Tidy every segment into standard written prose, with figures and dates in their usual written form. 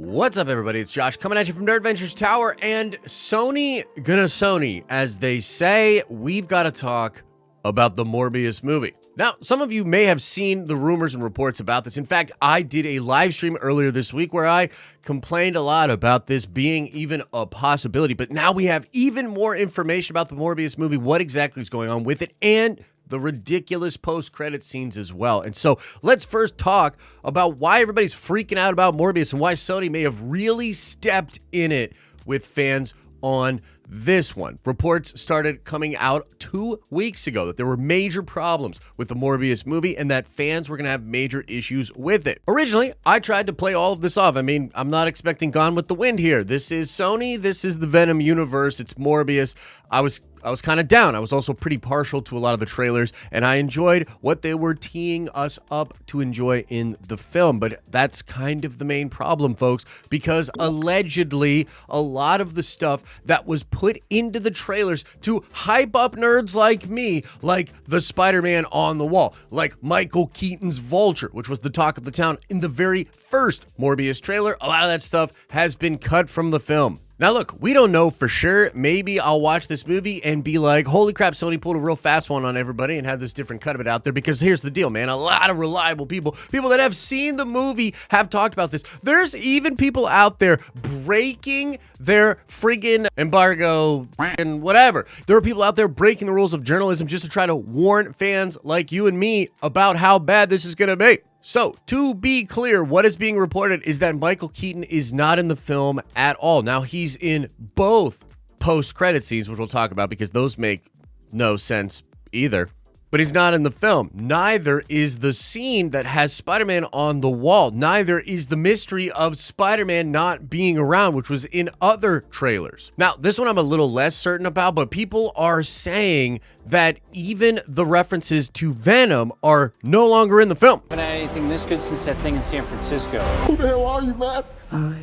What's up, everybody? It's Josh coming at you from Nerd Ventures Tower, and Sony gonna Sony. As they say, we've got to talk about the Morbius movie. Now, some of you may have seen the rumors and reports about this. In fact, I did a live stream earlier this week where I complained a lot about this being even a possibility, but now we have even more information about the Morbius movie, what exactly is going on with it, and the ridiculous post-credit scenes as well. And so let's first talk about why everybody's freaking out about Morbius and why Sony may have really stepped in it with fans on this one. Reports started coming out 2 weeks ago that there were major problems with the Morbius movie and that fans were going to have major issues with it. Originally, I tried to play all of this off. I mean, I'm not expecting Gone with the Wind here. This is Sony. This is the Venom universe. It's Morbius. I was kind of down. I was also pretty partial to a lot of the trailers, and I enjoyed what they were teeing us up to enjoy in the film. But that's kind of the main problem, folks, because allegedly a lot of the stuff that was put into the trailers to hype up nerds like me, like the Spider-Man on the wall, like Michael Keaton's Vulture, which was the talk of the town in the very first Morbius trailer, a lot of that stuff has been cut from the film. Now, look, we don't know for sure. Maybe I'll watch this movie and be like, holy crap, Sony pulled a real fast one on everybody and had this different cut of it out there. Because here's the deal, man. A lot of reliable people that have seen the movie have talked about this. There's even people out there breaking their friggin' embargo and whatever. There are people out there breaking the rules of journalism just to try to warn fans like you and me about how bad this is going to be. So, to be clear, what is being reported is that Michael Keaton is not in the film at all. Now, he's in both post-credit scenes, which we'll talk about because those make no sense either. But he's not in the film. Neither is the scene that has Spider-Man on the wall. Neither is the mystery of Spider-Man not being around, which was in other trailers. Now, this one I'm a little less certain about, but people are saying that even the references to Venom are no longer in the film. Haven't had anything this good since that thing in San Francisco. Who the hell are you, man? I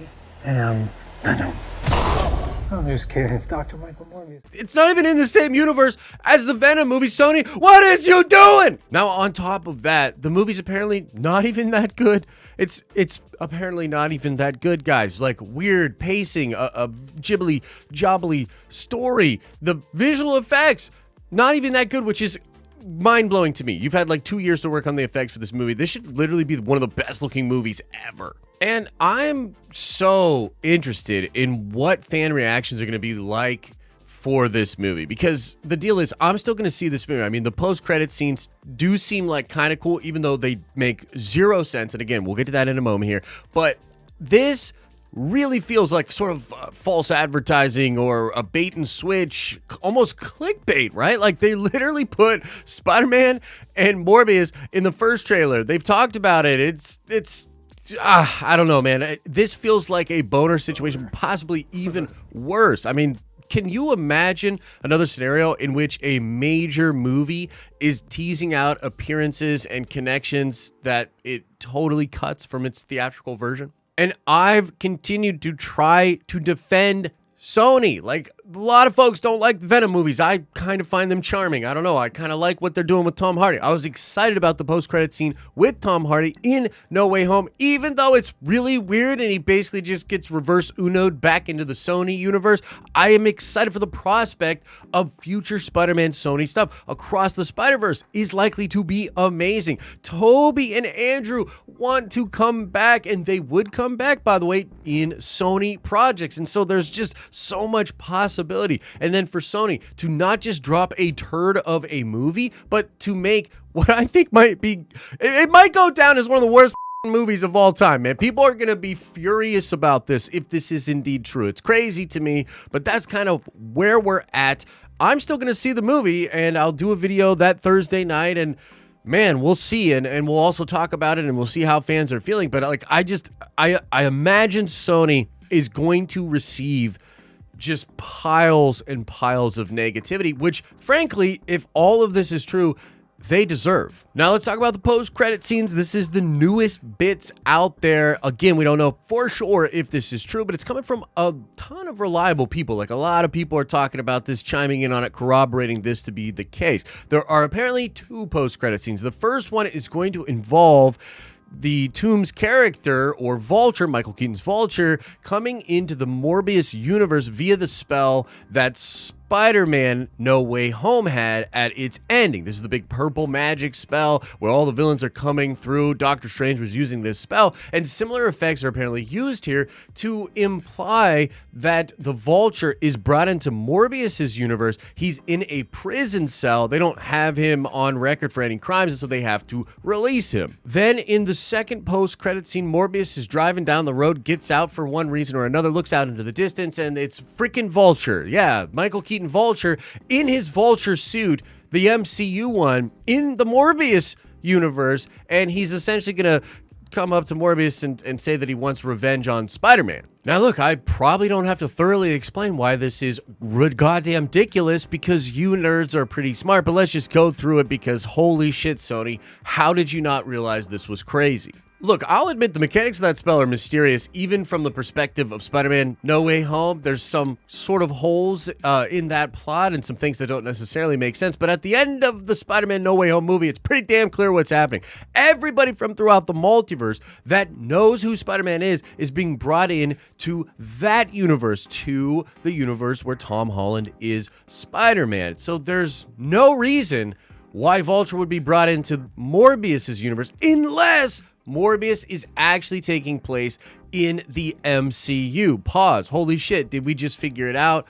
am Venom. I'm just kidding. It's Dr. Michael Morbius. It's not even in the same universe as the Venom movie. Sony, what is you doing? Now, on top of that, the movie's apparently not even that good. It's apparently not even that good, guys. Like, weird pacing, a jibbly-jobbly story. The visual effects, not even that good, which is mind-blowing to me. You've had like 2 years to work on the effects for this movie. This should literally be one of the best-looking movies ever. And I'm so interested in what fan reactions are going to be like for this movie, because the deal is I'm still going to see this movie. I mean, the post-credit scenes do seem like kind of cool, even though they make zero sense. And again, we'll get to that in a moment here. But this really feels like sort of false advertising or a bait and switch, almost clickbait, right? Like they literally put Spider-Man and Morbius in the first trailer. They've talked about it. It's I don't know, man. This feels like a Bohner situation, possibly even worse. I mean, can you imagine another scenario in which a major movie is teasing out appearances and connections that it totally cuts from its theatrical version? And I've continued to try to defend Sony. Like, a lot of folks don't like the Venom movies. I kind of find them charming. I don't know. I kind of like what they're doing with Tom Hardy. I was excited about the post-credit scene with Tom Hardy in No Way Home, even though it's really weird and he basically just gets reverse Uno'd back into the Sony universe. I am excited for the prospect of future Spider-Man Sony stuff. Across the Spider-Verse is likely to be amazing. Toby and Andrew want to come back, and they would come back, by the way, in Sony projects. And so there's just so much possibility. And then for Sony to not just drop a turd of a movie, but to make what I think might be, it might go down as one of the worst movies of all time, man. People are going to be furious about this if this is indeed true. It's crazy to me, but that's kind of where we're at. I'm still going to see the movie, and I'll do a video that Thursday night, and man, we'll see, and we'll also talk about it, and we'll see how fans are feeling. But like, I imagine Sony is going to receive just piles and piles of negativity, which frankly, if all of this is true, they deserve. Now let's talk about the post-credit scenes. This is the newest bits out there. Again, we don't know for sure if this is true, but it's coming from a ton of reliable people. Like, a lot of people are talking about this, chiming in on it, corroborating this to be the case. There are apparently 2 post-credit scenes. The first one is going to involve the Toomes character, or Vulture, Michael Keaton's Vulture, coming into the Morbius universe via the spell that Spider-Man No Way Home had at its ending. This is the big purple magic spell where all the villains are coming through. Doctor Strange was using this spell, and similar effects are apparently used here to imply that the Vulture is brought into Morbius's universe. He's in a prison cell. They don't have him on record for any crimes, and so they have to release him. Then in the second post-credit scene, Morbius is driving down the road, gets out for one reason or another, looks out into the distance, and it's freaking Vulture. Yeah, Michael Keaton Vulture in his Vulture suit, the MCU one, in the Morbius universe, and he's essentially gonna come up to Morbius and say that he wants revenge on Spider-Man. Now look, I probably don't have to thoroughly explain why this is goddamn ridiculous, because you nerds are pretty smart, but let's just go through it, because holy shit, Sony, how did you not realize this was crazy? Look, I'll admit the mechanics of that spell are mysterious, even from the perspective of Spider-Man No Way Home. There's some sort of holes in that plot and some things that don't necessarily make sense. But at the end of the Spider-Man No Way Home movie, it's pretty damn clear what's happening. Everybody from throughout the multiverse that knows who Spider-Man is being brought in to that universe, to the universe where Tom Holland is Spider-Man. So there's no reason why Vulture would be brought into Morbius's universe unless Morbius is actually taking place in the MCU. Pause. Holy shit, did we just figure it out?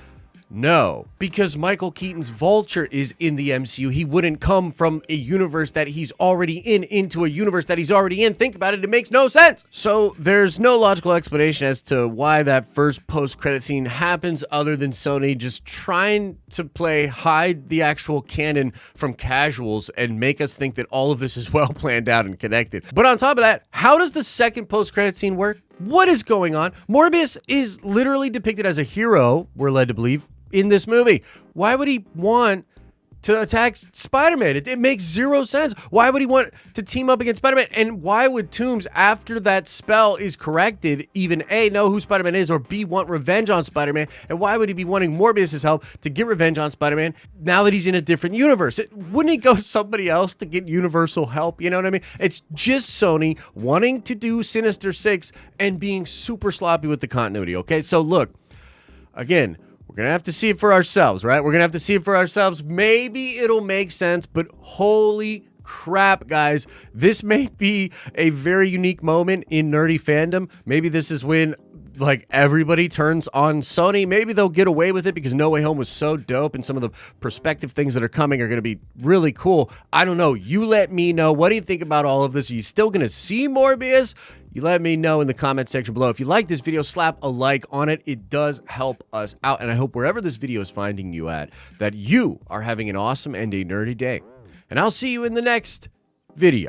No, because Michael Keaton's Vulture is in the MCU. He wouldn't come from a universe that he's already in into a universe that he's already in. Think about it, it makes no sense. So there's no logical explanation as to why that first post-credit scene happens, other than Sony just trying to hide the actual canon from casuals and make us think that all of this is well planned out and connected. But on top of that, how does the second post-credit scene work? What is going on? Morbius is literally depicted as a hero, we're led to believe, in this movie. Why would he want to attack Spider-Man? It makes zero sense. Why would he want to team up against Spider-Man? And why would Toomes, after that spell is corrected, even A, know who Spider-Man is, or B, want revenge on Spider-Man? And why would he be wanting Morbius's help to get revenge on Spider-Man now that he's in a different universe? Wouldn't he go to somebody else to get universal help? You know what I mean? It's just Sony wanting to do Sinister Six and being super sloppy with the continuity, okay? So look, again, we're going to have to see it for ourselves, right? We're going to have to see it for ourselves. Maybe it'll make sense, but holy crap, guys. This may be a very unique moment in nerdy fandom. Maybe this is when, like, everybody turns on Sony. Maybe they'll get away with it because No Way Home was so dope, and some of the perspective things that are coming are going to be really cool. I don't know. You let me know. What do you think about all of this? Are you still going to see Morbius? You let me know in the comment section below. If you like this video, slap a like on it. It does help us out. And I hope wherever this video is finding you at, that you are having an awesome and a nerdy day. And I'll see you in the next video.